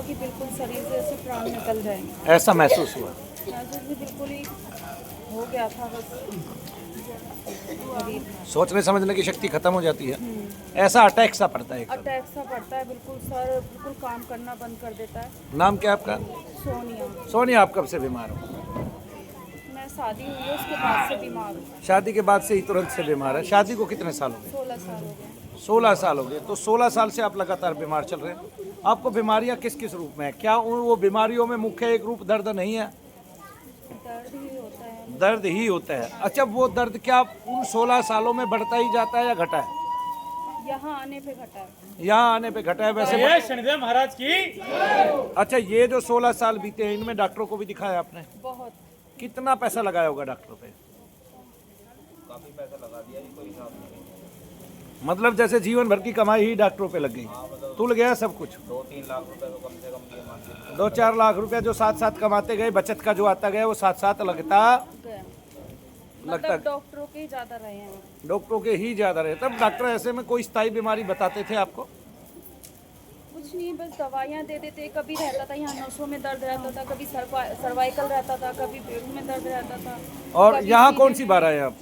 कि बिल्कुल शरीर से ऐसे प्राण निकल जाएंगे। ऐसा महसूस हुआ? महसूस भी बिल्कुल ही हो गया था बस शरीर में। सोचने समझने की शक्ति खत्म हो जाती है, ऐसा अटैक सा पड़ता है एकदम। अटैक सा पड़ता है, बिल्कुल सर बिल्कुल काम करना बंद कर देता है। नाम क्या आपका? सोनिया। सोनिया, आप कब से बीमार हो? मैं शादी हुई है उसके बाद से बीमार हूँ। शादी के बाद से ही तुरंत से बीमार है? शादी को कितने साल हो गए? 16 साल हो गए। 16 साल हो गए। तो 16 साल से आप लगातार बीमार चल रहे हैं। आपको बीमारियां किस किस रूप में है? क्या उन वो बीमारियों में मुख्य एक रूप दर्द नहीं है? दर्द ही होता है। दर्द ही होता है। अच्छा, वो दर्द क्या उन 16 सालों में बढ़ता ही जाता है या घटा है? यहाँ आने पे घटा है। यहाँ आने पे घटा है। वैसे ये शनिदेव महाराज की। अच्छा, ये जो 16 साल बीते हैं इनमें डॉक्टरों को भी दिखाया आपने? बहुत। कितना पैसा लगाया होगा डॉक्टरों पे? काफी पैसा लगा दिया जी, कोई हिसाब नहीं। मतलब जैसे जीवन भर की कमाई ही डॉक्टरों पे लग गई, तुल गया सब कुछ। 2-3 लाख रुपए तो कम से कम ये मान लीजिए। 2-4 लाख रुपया जो साथ साथ कमाते गए, बचत का जो आता गया वो साथ साथ लगता गया। लगता। मतलब डॉक्टरों के ही ज्यादा रहे हैं। डॉक्टरों के ही ज्यादा रहे। तब डॉक्टर ऐसे में कोई स्थायी बीमारी बताते थे आपको? कुछ नहीं, बस दवाइयाँ दे देते। कभी रहता था यहाँ नसों में दर्द रहता था, कभी सर्वाइकल रहता था, कभी पेट में दर्द रहता था। और कभी यहाँ सीने कौन सी में। बार आए आप?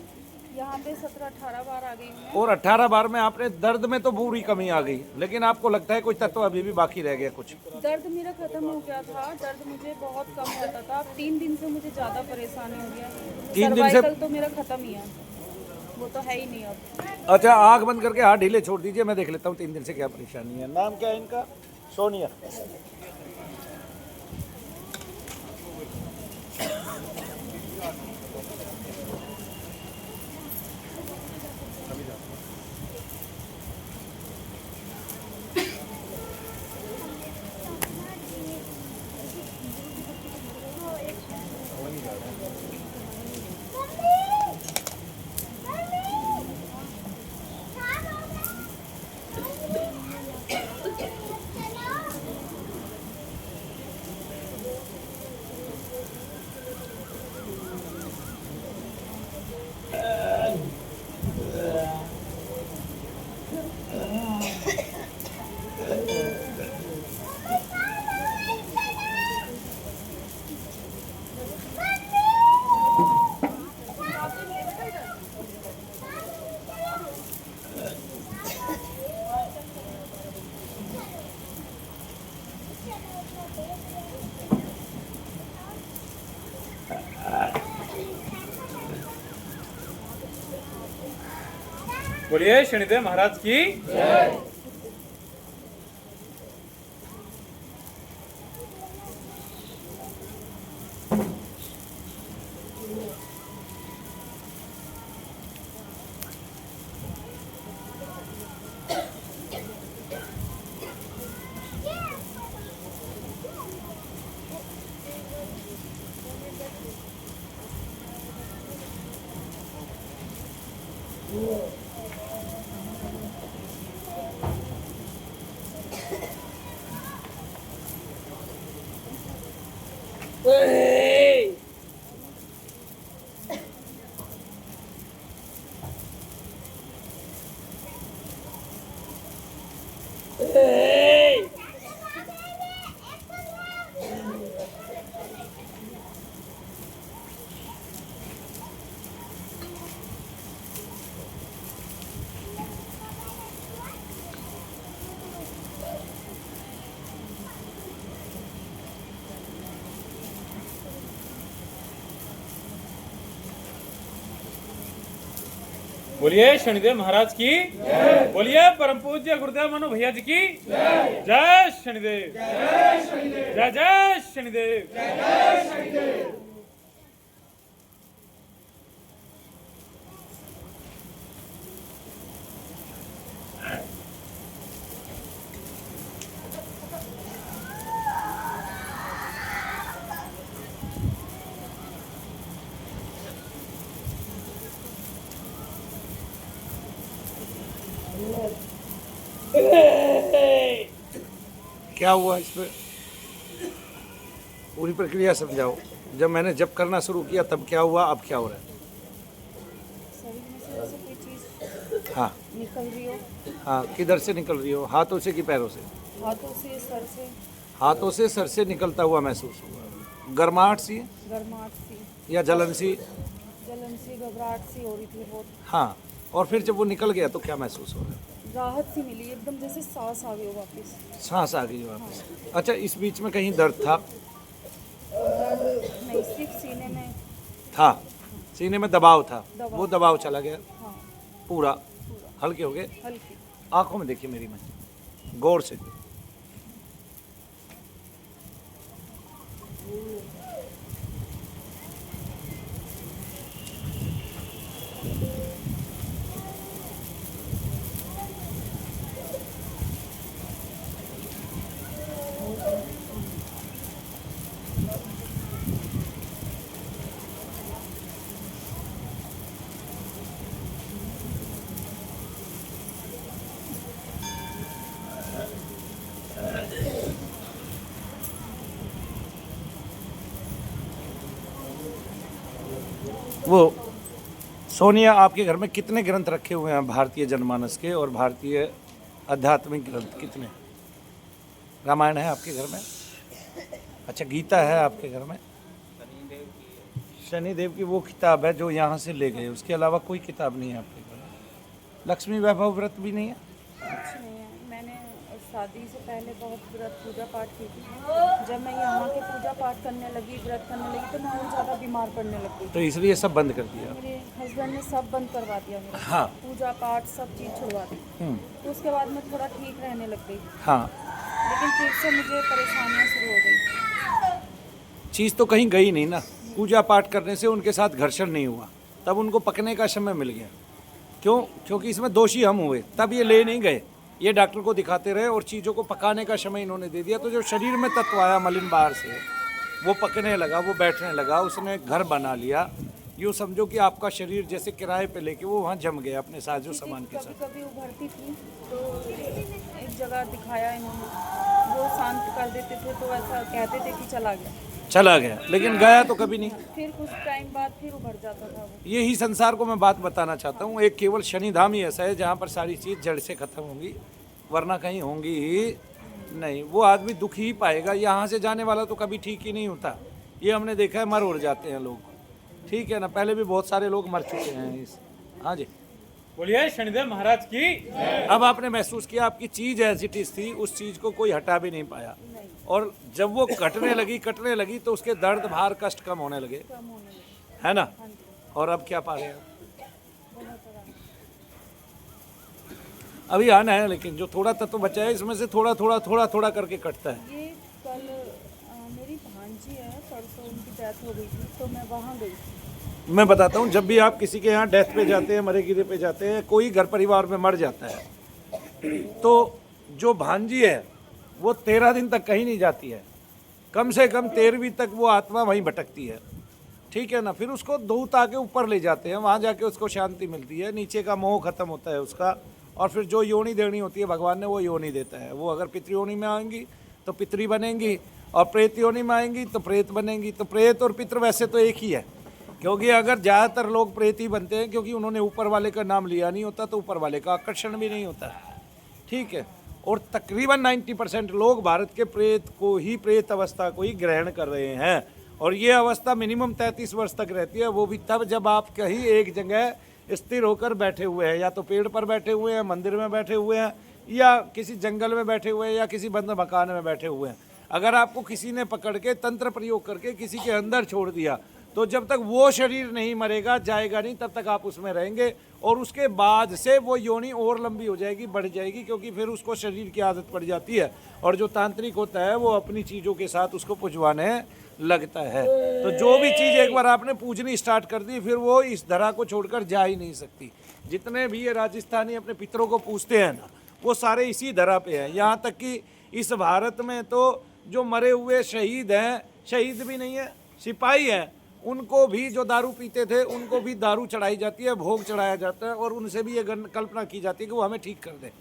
यहाँ पे 17-18 बार आ गई हूँ मैं। और 18 बार में आपने दर्द में तो पूरी कमी आ गई, लेकिन आपको लगता है कुछ तत्व अभी भी बाकी रह गया कुछ? दर्द मेरा खत्म हो गया था। दर्द मुझे बहुत कम रहता था। अब 3 दिन से मुझे ज़्यादा परेशानी हो गया। 3 दिन से? सर्वाइकल तो मेरा खत्म ही है, वो तो है ही नहीं अब। अच्छा, आँख बंद करके हाथ ढीले छोड़ दीजिए, मैं देख लेता हूँ 3 दिन से क्या परेशानी है। नाम क्या है इनका? सोनिया। बोलिए शनिदेव महाराज की। बोलिए शनिदेव महाराज की। बोलिए परम पूज्य गुरुदेव मनु भैया जी की। जय शनिदेव। जय जय शनिदेव। क्या हुआ इसमें? पूरी प्रक्रिया समझाओ। जब मैंने जब करना शुरू किया तब क्या हुआ, अब क्या हो रहा है? शरीर में से जैसे कोई चीज़ हाँ निकल रही हो। हाँ, किधर से निकल रही हो? हाथों से कि पैरों से? हाथों से, सर से। हाथों से सर से निकलता हुआ महसूस हुआ, गर्माहट सी गर्माहट सी, या जलन सी? जलन सी, घबराहट सी हो रही थी बहुत। हाँ, और फिर जब वो निकल गया तो क्या महसूस हो रहा है? राहत सी मिली एकदम, जैसे सांस आ गई हो वापस। सांस आ गई वापस। अच्छा, इस बीच में कहीं दर्द था? दर्द नहीं, सिर्फ सीने में था, सीने में दबाव था, दबाव। वो दबाव चला गया हाँ, पूरा, हल्के हो गए? हल्की। आंखों में देखिए मेरी में, गौर से। वो सोनिया, आपके घर में कितने ग्रंथ रखे हुए हैं भारतीय जनमानस के और भारतीय आध्यात्मिक ग्रंथ कितने? रामायण है आपके घर में? अच्छा, गीता है आपके घर में? शनिदेव की शनिदेव की वो किताब है जो यहाँ से ले गए, उसके अलावा कोई किताब नहीं है आपके घर में? लक्ष्मी वैभव व्रत भी नहीं है? कुछ नहीं है। मैंने शादी से पहले बहुत व्रत पूजा पाठ की थी। जब मैं यहाँ के पूजा पाठ करने लगी, व्रत करने लगी, तो मैं और ज़्यादा बीमार पड़ने लग गई। तो इसलिए सब बंद कर दिया? मेरे हस्बैंड ने सब बंद करवा दिया मेरा। हाँ। पूजा पाठ सब चीज़ छुड़वा दी। तो उसके बाद मैं थोड़ा ठीक रहने लग गई, हाँ, लेकिन फिर से मुझे परेशानियाँ शुरू हो गई। चीज़ तो कहीं गई नहीं ना। पूजा पाठ करने से उनके साथ घर्षण नहीं हुआ, तब उनको पकने का समय मिल गया। क्यों? क्योंकि इसमें दोषी हम हुए, तब ये ले नहीं गए, ये डॉक्टर को दिखाते रहे और चीज़ों को पकाने का समय इन्होंने दे दिया। तो जो शरीर में तत्व आया मलिन बाहर से, वो पकने लगा, वो बैठने लगा, उसने घर बना लिया। यूँ समझो कि आपका शरीर जैसे किराए पे लेके वो वहाँ जम गया अपने साजो सामान के कभी साथ। कभी उभरती थी तो एक जगह दिखाया इन्होंने, वो शांत कर देते थे, तो ऐसा कहते थे कि चला गया। चला गया, लेकिन गया तो कभी नहीं। फिर कुछ टाइम बाद फिर उभर जाता था वो। यही संसार को मैं बात बताना चाहता हूँ। एक केवल शनिधाम ही ऐसा है जहाँ पर सारी चीज़ जड़ से खत्म होंगी, वरना कहीं होंगी ही नहीं। वो आदमी दुख ही पाएगा। यहाँ से जाने वाला तो कभी ठीक ही नहीं होता। ये हमने देखा है, मर उड़ जाते हैं लोग, ठीक है ना। पहले भी बहुत सारे लोग मर चुके हैं इस। हाँ जी, बोलिए शनिदेव महाराज की। अब आपने महसूस किया आपकी चीज़ एज इट इज़ थी, उस चीज़ को कोई हटा भी नहीं पाया, और जब वो कटने लगी तो उसके दर्द, भार, कष्ट कम होने लगे, कम होने लगे। है ना। हाँ जी, और अब क्या पा रहे हैं? बहुत आराम। अभी आना है, लेकिन जो थोड़ा तत्व बचा है इसमें से थोड़ा थोड़ा करके कटता है। ये कल मेरी भांजी है, परसों उनकी डेथ हो गई थी, तो मैं वहाँ गई थी। मैं बताता हूँ, जब भी आप किसी के यहाँ डेथ पे जाते हैं, मरे गिरे पे जाते हैं, कोई घर परिवार में मर जाता है, तो जो भांजी है वो 13 दिन तक कहीं नहीं जाती है, कम से कम 13वीं तक वो आत्मा वहीं भटकती है, ठीक है ना। फिर उसको दूत आके ऊपर ले जाते हैं, वहाँ जाके उसको शांति मिलती है, नीचे का मोह खत्म होता है उसका, और फिर जो योनि देनी होती है भगवान ने वो योनि देता है। वो अगर पितृ योनि में आएंगी तो पितृ बनेंगी, और प्रेत योनि में आएंगी तो प्रेत बनेंगी। तो प्रेत और पितृ वैसे तो एक ही है, क्योंकि अगर ज़्यादातर लोग प्रेत ही बनते हैं, क्योंकि उन्होंने ऊपर वाले का नाम लिया नहीं होता, तो ऊपर वाले का आकर्षण भी नहीं होता, ठीक है। और तकरीबन 90% लोग भारत के प्रेत को ही, प्रेत अवस्था को ही ग्रहण कर रहे हैं, और ये अवस्था मिनिमम 33 वर्ष तक रहती है। वो भी तब जब आप कहीं एक जगह स्थिर होकर बैठे हुए हैं, या तो पेड़ पर बैठे हुए हैं, मंदिर में बैठे हुए हैं, या किसी जंगल में बैठे हुए हैं, या किसी बंद मकान में बैठे हुए हैं। अगर आपको किसी ने पकड़ के तंत्र प्रयोग करके किसी के अंदर छोड़ दिया, तो जब तक वो शरीर नहीं मरेगा, जाएगा नहीं, तब तक आप उसमें रहेंगे, और उसके बाद से वो योनि और लंबी हो जाएगी, बढ़ जाएगी, क्योंकि फिर उसको शरीर की आदत पड़ जाती है, और जो तांत्रिक होता है वो अपनी चीज़ों के साथ उसको पुजवाने लगता है। तो जो भी चीज़ एक बार आपने पूजनी स्टार्ट कर दी, फिर वो इस धरा को छोड़कर जा ही नहीं सकती। जितने भी ये राजस्थानी अपने पितरों को पूजते हैं ना, वो सारे इसी धरा पे हैं। यहाँ तक कि इस भारत में तो जो मरे हुए शहीद हैं, शहीद भी नहीं है, सिपाही हैं, उनको भी जो दारू पीते थे उनको भी दारू चढ़ाई जाती है, भोग चढ़ाया जाता है, और उनसे भी ये कल्पना की जाती है कि वो हमें ठीक कर दे।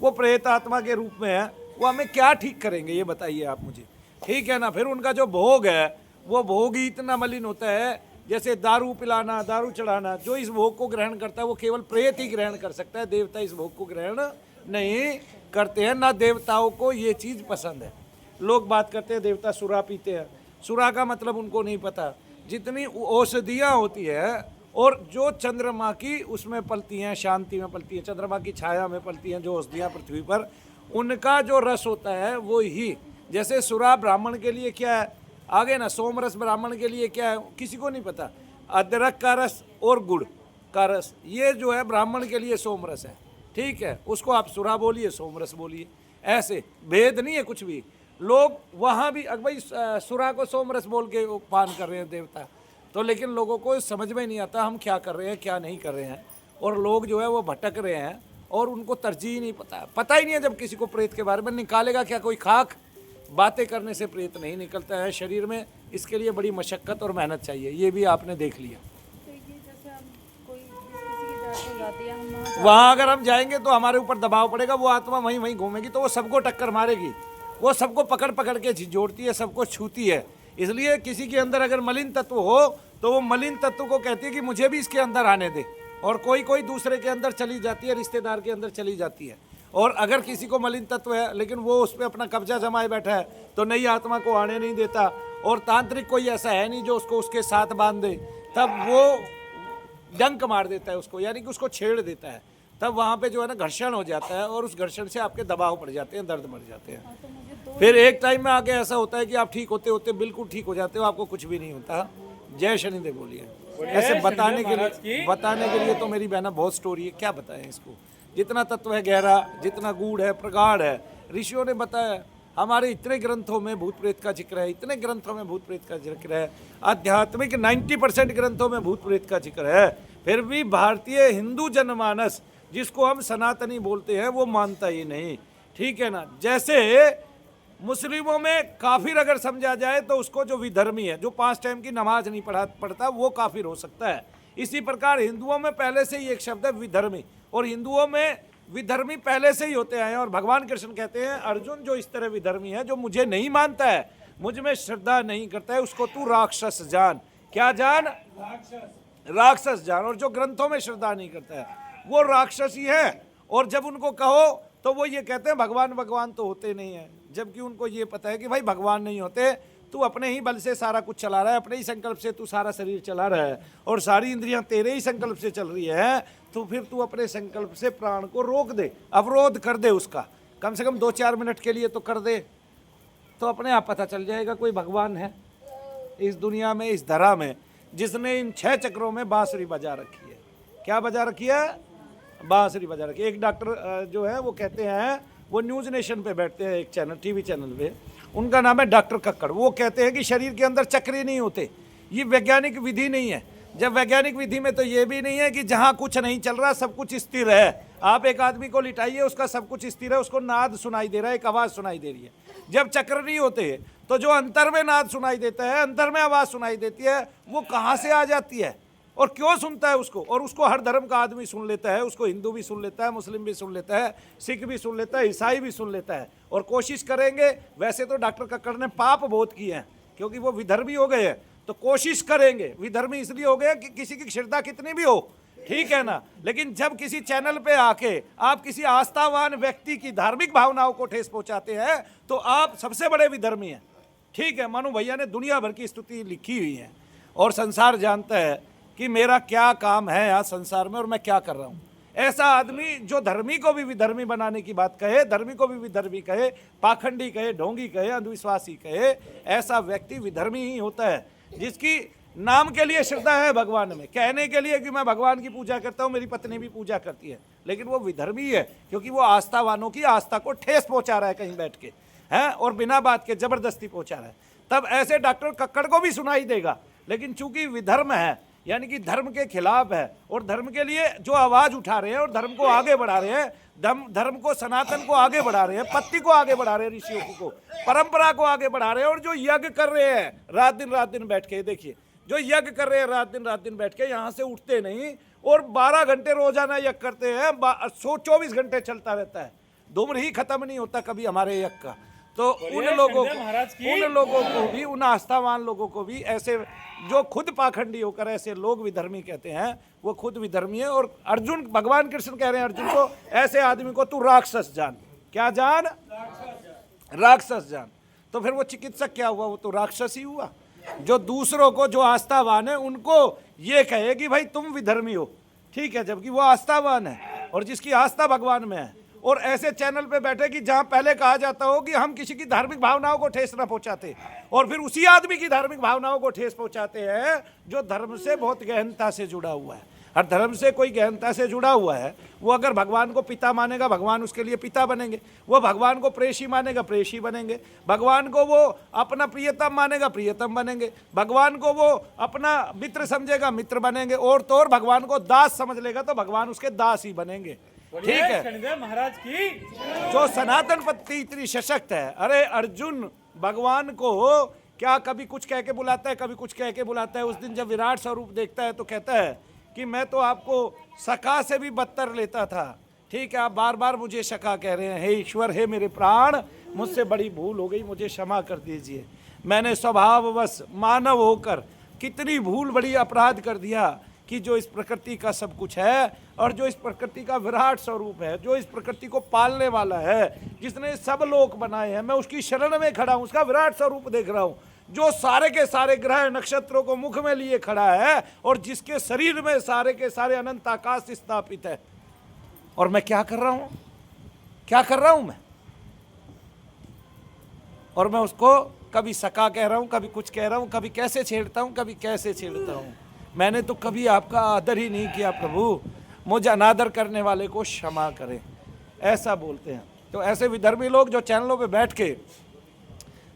वो प्रेत आत्मा के रूप में है, वो हमें क्या ठीक करेंगे ये बताइए आप मुझे, ठीक है ना। फिर उनका जो भोग है, वो भोग ही इतना मलिन होता है, जैसे दारू पिलाना, दारू चढ़ाना। जो इस भोग को ग्रहण करता है वो केवल प्रेत ही ग्रहण कर सकता है, देवता इस भोग को ग्रहण नहीं करते हैं, ना देवताओं को ये चीज़ पसंद है। लोग बात करते हैं देवता सुरा पीते हैं, सुरा का मतलब उनको नहीं पता। जितनी औषधियाँ होती है और जो चंद्रमा की उसमें पलती हैं, शांति में पलती हैं, चंद्रमा की छाया में पलती हैं जो औषधियाँ पृथ्वी पर, उनका जो रस होता है वो ही, जैसे सुरा ब्राह्मण के लिए क्या है, आगे ना सोम रस ब्राह्मण के लिए क्या है किसी को नहीं पता, अदरक का रस और गुड़ का रस, ये जो है ब्राह्मण के लिए सोम रस है, ठीक है, उसको आप सुरा बोलिए, सोम रस बोलिए, ऐसे भेद नहीं है कुछ भी। लोग वहाँ भी भाई सुरा को सोम रस बोल के वो पान कर रहे हैं देवता, तो लेकिन लोगों को समझ में नहीं आता हम क्या कर रहे हैं क्या नहीं कर रहे हैं, और लोग जो है वो भटक रहे हैं और उनको तरजीह नहीं पता ही नहीं है। जब किसी को प्रेत के बारे में निकालेगा क्या कोई खाक, बातें करने से प्रेत नहीं निकलता है शरीर में, इसके लिए बड़ी मशक्क़त और मेहनत चाहिए, ये भी आपने देख लिया। तो ये जैसे हम कोई किसी की जात हो जाती है, हम वहाँ अगर हम जाएंगे तो हमारे ऊपर दबाव पड़ेगा, वो आत्मा वहीं वहीं घूमेगी तो वो सबको टक्कर मारेगी, वो सबको पकड़ पकड़ के झिझोड़ती है, सबको छूती है। इसलिए किसी के अंदर अगर मलिन तत्व हो तो वो मलिन तत्व को कहती है कि मुझे भी इसके अंदर आने दे, और कोई कोई दूसरे के अंदर चली जाती है, रिश्तेदार के अंदर चली जाती है। और अगर किसी को मलिन तत्व है लेकिन वो उस पर अपना कब्जा जमाए बैठा है तो नई आत्मा को आने नहीं देता, और तांत्रिक कोई ऐसा है नहीं जो उसको उसके साथ बांध दे, तब वो डंक मार देता है उसको, यानी कि उसको छेड़ देता है, तब वहाँ पे जो है ना घर्षण हो जाता है, और उस घर्षण से आपके दबाव पड़ जाते हैं, दर्द बढ़ जाते हैं। तो मुझे फिर एक टाइम में आके ऐसा होता है कि आप ठीक होते होते बिल्कुल ठीक हो जाते हो, आपको कुछ भी नहीं होता। जय शनिदेव बोलिए। ऐसे बताने के लिए तो मेरी बहना बहुत स्टोरी है, क्या बताएं इसको, जितना तत्व है गहरा, जितना गूढ़ है, प्रगाढ़ है, ऋषियों ने बताया। हमारे इतने ग्रंथों में भूत प्रेत का जिक्र है, इतने ग्रंथों में भूत प्रेत का जिक्र है, आध्यात्मिक 90% ग्रंथों में भूत प्रेत का जिक्र है, फिर भी भारतीय हिंदू जनमानस जिसको हम सनातनी बोलते हैं वो मानता ही नहीं, ठीक है ना। जैसे मुस्लिमों में काफिर अगर समझा जाए तो उसको जो विधर्मी है, जो 5 टाइम की नमाज नहीं पढ़ता वो काफिर हो सकता है। इसी प्रकार हिंदुओं में पहले से ही एक शब्द है विधर्मी, और हिंदुओं में विधर्मी पहले से ही होते आए हैं। और भगवान कृष्ण कहते हैं अर्जुन जो इस तरह विधर्मी है, जो मुझे नहीं मानता है, मुझ में श्रद्धा नहीं करता है, उसको तू राक्षस जान। क्या जान? राक्षस जान। और जो ग्रंथों में श्रद्धा नहीं करता है वो राक्षस ही है। और जब उनको कहो तो वो ये कहते हैं भगवान भगवान तो होते नहीं है, जबकि उनको ये पता है कि भाई भगवान नहीं होते, तू अपने ही बल से सारा कुछ चला रहा है, अपने ही संकल्प से तू सारा शरीर चला रहा है, और सारी इंद्रियां तेरे ही संकल्प से चल रही है, तो फिर तू अपने संकल्प से प्राण को रोक दे, अवरोध कर दे उसका, कम से कम 2-4 मिनट के लिए तो कर दे, तो अपने आप पता चल जाएगा कोई भगवान है इस दुनिया में, इस धरा में, जिसने इन 6 चक्रों में बांसुरी बजा रखी है। क्या बजा रखी है? बांसुरी बजा रखी है। एक डॉक्टर जो है वो कहते हैं, वो न्यूज़ नेशन पे बैठते हैं, एक चैनल, टीवी चैनल पे, उनका नाम है डॉक्टर कक्कड़। वो कहते हैं कि शरीर के अंदर चक्र ही नहीं होते, ये वैज्ञानिक विधि नहीं है। जब वैज्ञानिक विधि में तो ये भी नहीं है कि जहाँ कुछ नहीं चल रहा सब कुछ स्थिर है। आप एक आदमी को लिटाइए, उसका सब कुछ स्थिर है, उसको नाद सुनाई दे रहा है, एक आवाज़ सुनाई दे रही है। जब चक्र नहीं होते तो जो अंतर में नाद सुनाई देता है, अंतर में आवाज़ सुनाई देती है, वो कहाँ से आ जाती है और क्यों सुनता है उसको? और उसको हर धर्म का आदमी सुन लेता है, उसको हिंदू भी सुन लेता है, मुस्लिम भी सुन लेता है, सिख भी सुन लेता है, ईसाई भी सुन लेता है। और कोशिश करेंगे, वैसे तो डॉक्टर कक्कड़ ने पाप बहुत किए हैं क्योंकि वो विधर्मी हो गए हैं, तो कोशिश करेंगे। विधर्मी इसलिए हो गया कि किसी की श्रद्धा कितनी भी हो, ठीक है ना, लेकिन जब किसी चैनल पे आके आप किसी आस्थावान व्यक्ति की धार्मिक भावनाओं को ठेस पहुंचाते हैं तो आप सबसे बड़े विधर्मी हैं, ठीक है। मनु भैया ने दुनिया भर की स्तुति लिखी हुई है और संसार जानता है कि मेरा क्या काम है यहाँ संसार में और मैं क्या कर रहा हूँ। ऐसा आदमी जो धर्मी को भी विधर्मी बनाने की बात कहे, धर्मी को भी विधर्मी कहे, पाखंडी कहे, ढोंगी कहे, अंधविश्वासी कहे, ऐसा व्यक्ति विधर्मी ही होता है, जिसकी नाम के लिए श्रद्धा है भगवान में, कहने के लिए कि मैं भगवान की पूजा करता हूँ, मेरी पत्नी भी पूजा करती है, लेकिन वो विधर्मी है क्योंकि वो आस्थावानों की आस्था को ठेस पहुँचा रहा है कहीं बैठ के, हैं, और बिना बात के जबरदस्ती पहुँचा रहा है। तब ऐसे डॉक्टर कक्कड़ को भी सुनाई देगा, लेकिन चूंकि विधर्म है, यानी कि धर्म के खिलाफ है और धर्म के लिए जो आवाज उठा रहे हैं और धर्म को आगे बढ़ा रहे हैं, धर्म को, सनातन को आगे बढ़ा रहे हैं, पत्ती को आगे बढ़ा रहे हैं, ऋषियों को, परंपरा को आगे बढ़ा रहे हैं, और जो यज्ञ कर रहे हैं रात दिन बैठ के, देखिए जो यज्ञ कर रहे हैं रात दिन बैठ के, यहाँ से उठते नहीं और 12 घंटे रोजाना यज्ञ करते हैं, 24 घंटे चलता रहता है, धूम्र ही खत्म नहीं होता कभी हमारे यज्ञ का। तो उन लोगों को भी, उन आस्थावान लोगों को भी, ऐसे जो खुद पाखंडी होकर ऐसे लोग विधर्मी कहते हैं, वो खुद विधर्मी है। और अर्जुन, भगवान कृष्ण कह रहे हैं अर्जुन को, ऐसे आदमी को तू राक्षस जान। क्या जान? राक्षस जान। तो फिर वो चिकित्सक क्या हुआ? वो तो राक्षस ही हुआ। जो दूसरों को, जो आस्थावान है उनको ये कहे कि भाई तुम विधर्मी हो, ठीक है, जबकि वो आस्थावान है और जिसकी आस्था भगवान में है, और ऐसे चैनल पे बैठे कि जहां पहले कहा जाता हो कि हम किसी की धार्मिक भावनाओं को ठेस न पहुंचाते, और फिर उसी आदमी की धार्मिक भावनाओं को ठेस पहुंचाते हैं जो धर्म से बहुत गहनता से जुड़ा हुआ है। हर धर्म से कोई गहनता से जुड़ा हुआ है, वो अगर भगवान को पिता मानेगा, भगवान उसके लिए पिता बनेंगे। वो भगवान को प्रेषी मानेगा, प्रेषी बनेंगे। भगवान को वो अपना प्रियतम मानेगा, प्रियतम बनेंगे। भगवान को वो अपना मित्र समझेगा, मित्र बनेंगे। और तो और भगवान को दास समझ लेगा तो भगवान उसके दास ही बनेंगे। ठीक है, शनिदेव महाराज की जो सनातन पत्नी इतनी सशक्त है। अरे अर्जुन भगवान को क्या कभी कुछ कह के बुलाता है, कभी कुछ कह के बुलाता है। उस दिन जब विराट स्वरूप देखता है तो कहता है कि मैं तो आपको सखा से भी बदतर लेता था, ठीक है, आप बार बार मुझे सखा कह रहे हैं। हे ईश्वर, हे मेरे प्राण, मुझसे बड़ी भूल हो गई, मुझे क्षमा कर दीजिए। मैंने स्वभाववश मानव होकर कितनी भूल, बड़ी अपराध कर दिया कि जो इस प्रकृति का सब कुछ है और जो इस प्रकृति का विराट स्वरूप है, जो इस प्रकृति को पालने वाला है, जिसने सब लोक बनाए हैं, मैं उसकी शरण में खड़ा हूँ, उसका विराट स्वरूप देख रहा हूँ, जो सारे के सारे ग्रह नक्षत्रों को मुख में लिए खड़ा है और जिसके शरीर में सारे के सारे अनंत आकाश स्थापित है। और मैं क्या कर रहा हूं? क्या कर रहा हूं मैं? और मैं उसको कभी सका कह रहा हूं, कभी कुछ कह रहा हूं, कभी कैसे छेड़ता हूं, कभी कैसे छेड़ता हूं। मैंने तो कभी आपका आदर ही नहीं किया प्रभु, मुझे अनादर करने वाले को क्षमा करें, ऐसा बोलते हैं। तो ऐसे विधर्मी लोग जो चैनलों पे बैठ के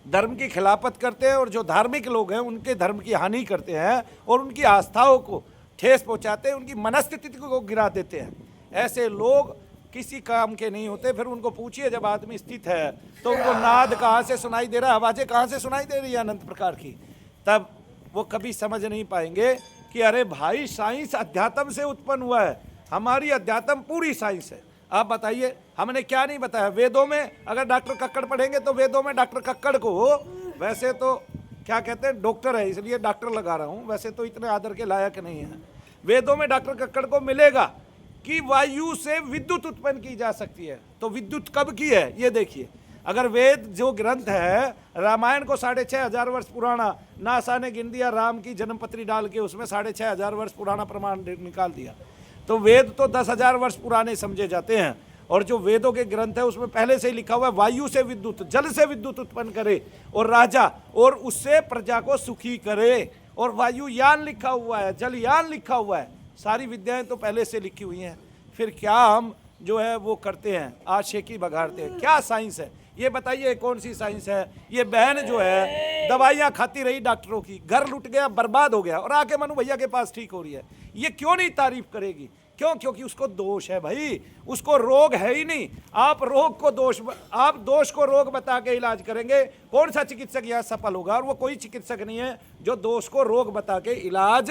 धर्म की खिलाफत करते हैं और जो धार्मिक लोग हैं उनके धर्म की हानि करते हैं और उनकी आस्थाओं को ठेस पहुंचाते हैं, उनकी मनस्थिति को गिरा देते हैं, ऐसे लोग किसी काम के नहीं होते। फिर उनको पूछिए, जब आदमी स्थित है तो उनको नाद कहाँ से सुनाई दे रहा है, आवाज़ें कहाँ से सुनाई दे रही है अनंत प्रकार की, तब वो कभी समझ नहीं पाएंगे कि अरे भाई साइंस अध्यात्म से उत्पन्न हुआ है, हमारी अध्यात्म पूरी साइंस है। आप बताइए, हमने क्या नहीं बताया? वेदों में अगर डॉक्टर कक्कड़ पढ़ेंगे तो वेदों में डॉक्टर कक्कड़ को, वैसे तो क्या कहते हैं, डॉक्टर है इसलिए डॉक्टर लगा रहा हूँ, वैसे तो इतने आदर के लायक नहीं है। वेदों में डॉक्टर कक्कड़ को मिलेगा कि वायु से विद्युत उत्पन्न की जा सकती है। तो विद्युत कब की है ये देखिए। अगर वेद जो ग्रंथ है, रामायण को 6500 वर्ष पुराना नासा ने गिन दिया, राम की जन्मपत्री डाल के उसमें 6500 वर्ष पुराना प्रमाण निकाल दिया, तो वेद तो 10,000 वर्ष पुराने समझे जाते हैं। और जो वेदों के ग्रंथ है उसमें पहले से ही लिखा हुआ है वायु से विद्युत, जल से विद्युत उत्पन्न करे और राजा, और उससे प्रजा को सुखी करे। और वायुयान लिखा हुआ है, जलयान लिखा हुआ है, सारी विद्याएं तो पहले से लिखी हुई हैं। फिर क्या हम जो है वो करते हैं, आज शेकी बघाड़ते हैं। क्या साइंस है ये बताइए, कौन सी साइंस है? ये बहन जो है दवाइयाँ खाती रही डॉक्टरों की, घर लुट गया, बर्बाद हो गया, और आके मनु भैया के पास ठीक हो रही है। ये क्यों नहीं तारीफ करेगी? क्यों? क्योंकि उसको दोष है भाई, उसको रोग है ही नहीं। आप रोग को दोष, आप दोष को रोग बता के इलाज करेंगे, कौन सा चिकित्सक यहाँ सफल होगा? और वो कोई चिकित्सक नहीं है जो दोष को रोग बता के इलाज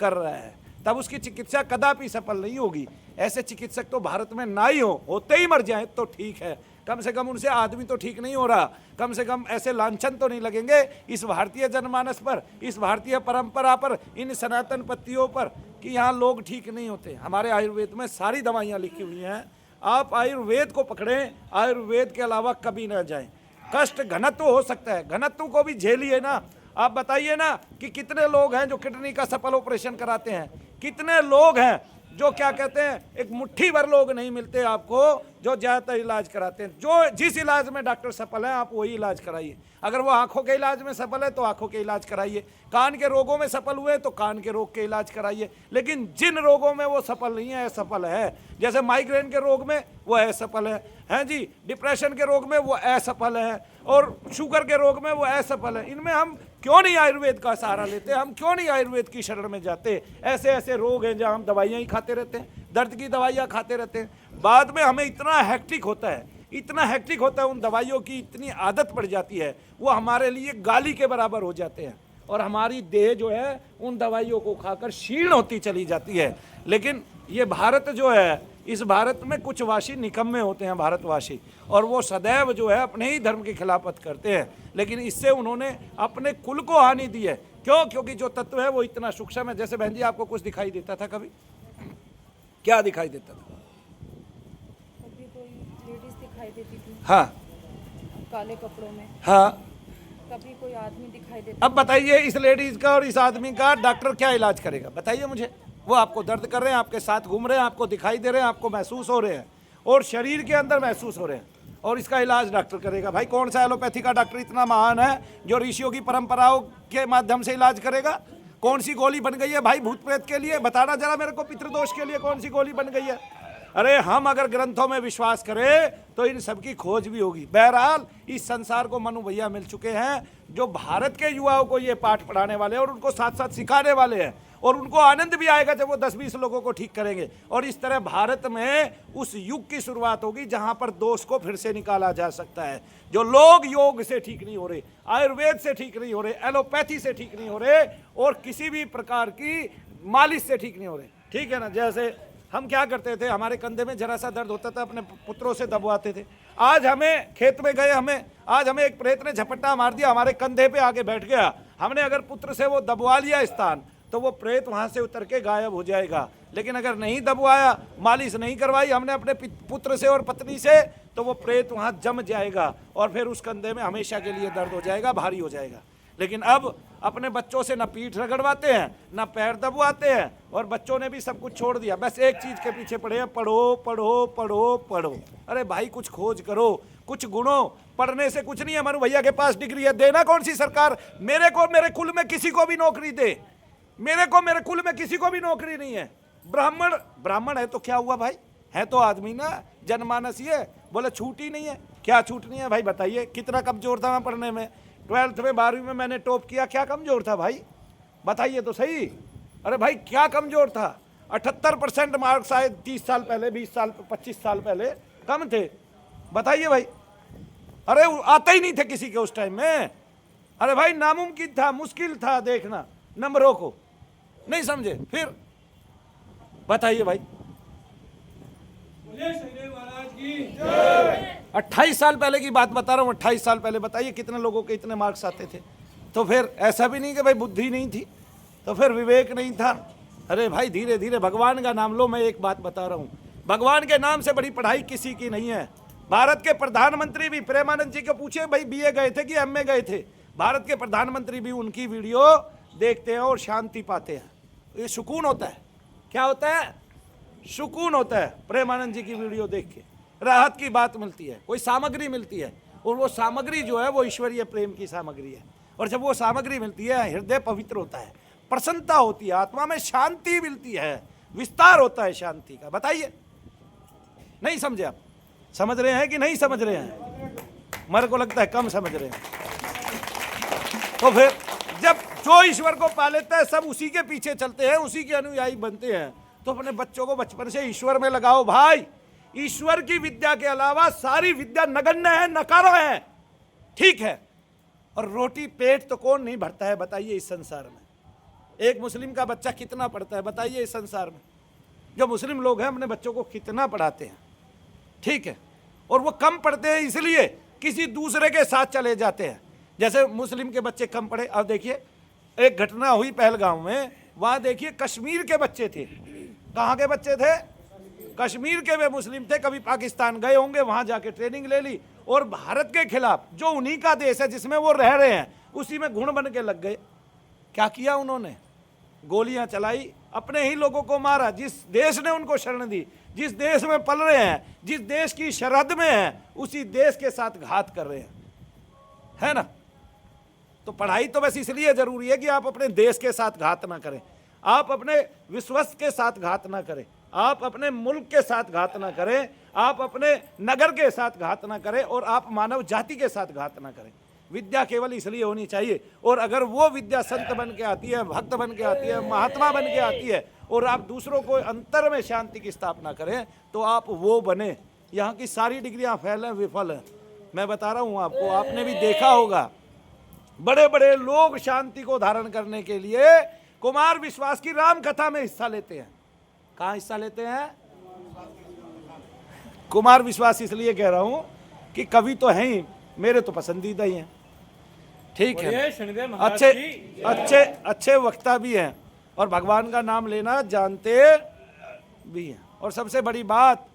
कर रहा है, तब उसकी चिकित्सा कदापि सफल नहीं होगी। ऐसे चिकित्सक तो भारत में ना ही हो, होते ही मर जाए तो ठीक है, कम से कम उनसे आदमी तो ठीक नहीं हो रहा, कम से कम ऐसे लांछन तो नहीं लगेंगे इस भारतीय जनमानस पर, इस भारतीय परंपरा पर, इन सनातन पत्तियों पर कि यहाँ लोग ठीक नहीं होते। हमारे आयुर्वेद में सारी दवाइयाँ लिखी हुई हैं, आप आयुर्वेद को पकड़ें, आयुर्वेद के अलावा कभी ना जाएं। कष्ट घनत्व हो सकता है, घनत्व को भी झेलिए ना। आप बताइए ना कि कितने लोग हैं जो किडनी का सफल ऑपरेशन कराते हैं, कितने लोग हैं जो क्या कहते हैं, एक मुट्ठी भर लोग नहीं मिलते आपको जो ज़्यादातर इलाज कराते हैं। जो जिस इलाज में डॉक्टर सफल है आप वही इलाज कराइए। अगर वो आंखों के इलाज में सफल है तो आंखों के इलाज कराइए, कान के रोगों में सफल हुए तो कान के रोग के इलाज कराइए। लेकिन जिन रोगों में वो सफल नहीं है, असफल है, जैसे माइग्रेन के रोग में वो असफल है, हैं जी, डिप्रेशन के रोग में वो असफल है, और शुगर के रोग में वो असफल है, इनमें हम क्यों नहीं आयुर्वेद का सहारा लेते? हम क्यों नहीं आयुर्वेद की शरण में जाते? ऐसे ऐसे रोग हैं जहाँ हम दवाइयाँ ही खाते रहते हैं, दर्द की दवाइयाँ खाते रहते हैं, बाद में हमें इतना हेक्टिक होता है, इतना हेक्टिक होता है, उन दवाइयों की इतनी आदत पड़ जाती है, वो हमारे लिए गाली के बराबर हो जाते हैं, और हमारी देह जो है उन दवाइयों को खाकर क्षीण होती चली जाती है। लेकिन ये भारत जो है, इस भारत में कुछ वासी निकम्मे होते हैं, भारतवासी, और वो सदैव जो है अपने ही धर्म की खिलाफत करते हैं। लेकिन इससे उन्होंने अपने कुल को हानि दी है। क्यों? क्योंकि जो तत्व है वो इतना सूक्ष्म है। जैसे बहन जी आपको कुछ दिखाई देता था कभी? क्या दिखाई देता था? कभी कोई लेडीज दिखाई देती थी हाँ, काले कपड़ों में, हाँ, कभी कोई आदमी दिखाई देता अब बताइए इस लेडीज का और इस आदमी का डॉक्टर क्या इलाज करेगा, बताइए मुझे। वो आपको दर्द कर रहे हैं, आपके साथ घूम रहे हैं, आपको दिखाई दे रहे हैं, आपको महसूस हो रहे हैं और शरीर के अंदर महसूस हो रहे हैं, और इसका इलाज डॉक्टर करेगा। भाई कौन सा एलोपैथी का डॉक्टर इतना महान है जो ऋषियों की परंपराओं के माध्यम से इलाज करेगा? कौन सी गोली बन गई है भाई भूत प्रेत के लिए? बताना जरा मेरे को, पितृदोष के लिए कौन सी गोली बन गई है? अरे हम अगर ग्रंथों में विश्वास करें तो इन सब की खोज भी होगी। बहरहाल इस संसार को मनु भैया मिल चुके हैं जो भारत के युवाओं को ये पाठ पढ़ाने वाले हैं और उनको साथ साथ सिखाने वाले हैं, और उनको आनंद भी आएगा जब वो 10-20 लोगों को ठीक करेंगे। और इस तरह भारत में उस युग की शुरुआत होगी जहां पर दोष को फिर से निकाला जा सकता है। जो लोग योग से ठीक नहीं हो रहे, आयुर्वेद से ठीक नहीं हो रहे, एलोपैथी से ठीक नहीं हो रहे और किसी भी प्रकार की मालिश से ठीक नहीं हो रहे, ठीक है ना। जैसे हम क्या करते थे, हमारे कंधे में जरा सा दर्द होता था, अपने पुत्रों से दबवाते थे। आज हमें खेत में गए, आज हमें एक प्रेत ने झपट्टा मार दिया, हमारे कंधे पे आके बैठ गया। हमने अगर पुत्र से वो दबवा लिया स्थान तो वो प्रेत वहां से उतर के गायब हो जाएगा। लेकिन अगर नहीं दबवाया, मालिश नहीं करवाई हमने अपने पुत्र से और पत्नी से, तो वो प्रेत वहां जम जाएगा और फिर उस कंधे में हमेशा के लिए दर्द हो जाएगा, भारी हो जाएगा। लेकिन अब अपने बच्चों से ना पीठ रगड़वाते हैं, ना पैर दबवाते हैं, और बच्चों ने भी सब कुछ छोड़ दिया, बस एक चीज के पीछे पड़े हैं, पढ़ो पढ़ो पढ़ो पढ़ो। अरे भाई कुछ खोज करो, कुछ गुणों। पढ़ने से कुछ नहीं है। मनु भैया के पास डिग्री है, देना कौन सी सरकार? मेरे को, मेरे कुल में किसी को भी नौकरी दे, मेरे कुल में किसी को भी नौकरी नहीं है। ब्राह्मण है तो क्या हुआ भाई, है तो आदमी ना, जनमानस ही है। बोले छूट ही नहीं है, क्या छूट नहीं है भाई? बताइए कितना कमजोर था मैं पढ़ने में, 12th में 12वीं में मैंने टॉप किया, क्या कमजोर था भाई? बताइए तो सही। अरे भाई क्या कमजोर था? 78% मार्क्स आए 30 साल पहले, 20 साल 25 साल पहले, कम थे? बताइए भाई। अरे आते ही नहीं थे किसी के उस टाइम में। अरे भाई नामुमकिन था, मुश्किल था देखना नंबरों को, नहीं समझे? फिर बताइए भाई। 28 साल पहले की बात बता रहा हूँ, 28 साल पहले बताइए कितने लोगों के इतने मार्क्स आते थे? तो फिर ऐसा भी नहीं कि भाई बुद्धि नहीं थी, तो फिर विवेक नहीं था। अरे भाई धीरे धीरे भगवान का नाम लो। मैं एक बात बता रहा हूँ, भगवान के नाम से बड़ी पढ़ाई किसी की नहीं है। भारत के प्रधानमंत्री भी, प्रेमानंद जी को पूछे भाई बीए गए थे कि एमए गए थे, भारत के प्रधानमंत्री भी उनकी वीडियो देखते हैं और शांति पाते हैं। ये सुकून होता है। क्या होता है? सुकून होता है। प्रेमानंद जी की वीडियो देख के राहत की बात मिलती है, कोई सामग्री मिलती है, और वो सामग्री जो है वो ईश्वरीय प्रेम की सामग्री है। और जब वो सामग्री मिलती है, हृदय पवित्र होता है, प्रसन्नता होती है, आत्मा में शांति मिलती है, विस्तार होता है शांति का। बताइए, नहीं समझे आप? समझ रहे हैं कि नहीं समझ रहे हैं? मेरे को लगता है कम समझ रहे हैं। तो फिर जब जो ईश्वर को पा लेता है, सब उसी के पीछे चलते हैं, उसी के अनुयायी बनते हैं। तो अपने बच्चों को बचपन से ईश्वर में लगाओ भाई। ईश्वर की विद्या के अलावा सारी विद्या नगण्य है, नकारा है, ठीक है। और रोटी पेट तो कौन नहीं भरता है बताइए इस संसार में? एक मुस्लिम का बच्चा कितना पढ़ता है बताइए इस संसार में? जो मुस्लिम लोग हैं अपने बच्चों को कितना पढ़ाते हैं, ठीक है। और वो कम पढ़ते हैं इसलिए किसी दूसरे के साथ चले जाते हैं। जैसे मुस्लिम के बच्चे कम पढ़े। अब देखिए एक घटना हुई पहलगाम में, वहां देखिए कश्मीर के बच्चे थे। कहाँ के बच्चे थे? कश्मीर के वे मुस्लिम थे, कभी पाकिस्तान गए होंगे, वहां जाके ट्रेनिंग ले ली, और भारत के खिलाफ जो उन्हीं का देश है जिसमें वो रह रहे हैं, उसी में घुण बन के लग गए। क्या किया उन्होंने? गोलियां चलाई, अपने ही लोगों को मारा। जिस देश ने उनको शरण दी, जिस देश में पल रहे हैं, जिस देश की सरहद में है, उसी देश के साथ घात कर रहे हैं, है ना। तो पढ़ाई तो बस इसलिए जरूरी है कि आप अपने देश के साथ घात ना करें, आप अपने विश्वस्त के साथ घात ना करें, आप अपने मुल्क के साथ घात ना करें, आप अपने नगर के साथ घात ना करें, और आप मानव जाति के साथ घात ना करें। विद्या केवल इसलिए होनी चाहिए। और अगर वो विद्या संत बन के आती है, भक्त बन के आती है, महात्मा बन के आती है, और आप दूसरों को अंतर में शांति की स्थापना करें, तो आप वो बने। यहाँ की सारी डिग्रियां फेल हैं, विफल हैं। मैं बता रहा हूँ आपको, आपने भी देखा होगा, बड़े बड़े लोग शांति को धारण करने के लिए कुमार विश्वास की राम कथा में हिस्सा लेते हैं। कहाँ हिस्सा लेते हैं? कुमार विश्वास इसलिए कह रहा हूं कि कवि तो हैं ही, मेरे तो पसंदीदा ही हैं, ठीक है। अच्छे वक्ता भी हैं, और भगवान का नाम लेना जानते भी हैं। और सबसे बड़ी बात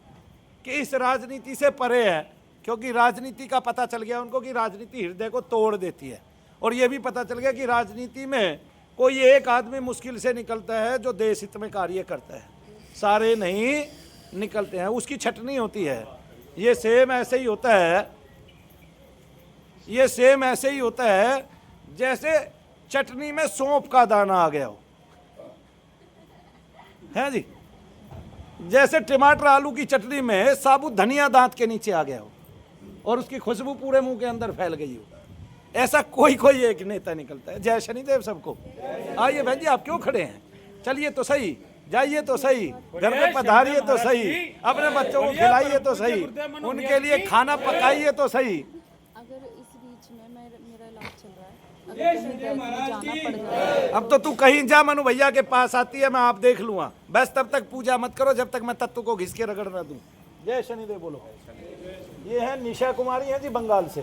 कि इस राजनीति से परे है, क्योंकि राजनीति का पता चल गया उनको कि राजनीति हृदय को तोड़ देती है। और ये भी पता चल गया कि राजनीति में कोई एक आदमी मुश्किल से निकलता है जो देश हित में कार्य करता है, सारे नहीं निकलते हैं, उसकी छटनी होती है। ये सेम ऐसे ही होता है, ये सेम ऐसे ही होता है जैसे चटनी में सौंफ का दाना आ गया हो, है जी, जैसे टमाटर आलू की चटनी में साबुत धनिया दांत के नीचे आ गया हो और उसकी खुशबू पूरे मुंह के अंदर फैल गई हो, ऐसा कोई कोई एक नेता निकलता है। जय शनिदेव सबको। आइए बहन जी, आप क्यों खड़े हैं? चलिए तो सही, जाइए तो सही, घर में पधारिए तो सही, अपने बच्चों को खिलाइए तो सही, उनके लिए खाना पकाइए तो सही। अगर इस बीच में मेरा इलाज चल रहा है, अगर कहीं जाना पड़ जाए, अब तो तू कहीं जा, मनु भैया के पास आती है, मैं आप देख लूंगा। बस तब तक पूजा मत करो जब तक मैं तत्व को घिस के रगड़ ना दूं। जय शनिदेव बोलो। ये है निशा कुमारी है जी, बंगाल से।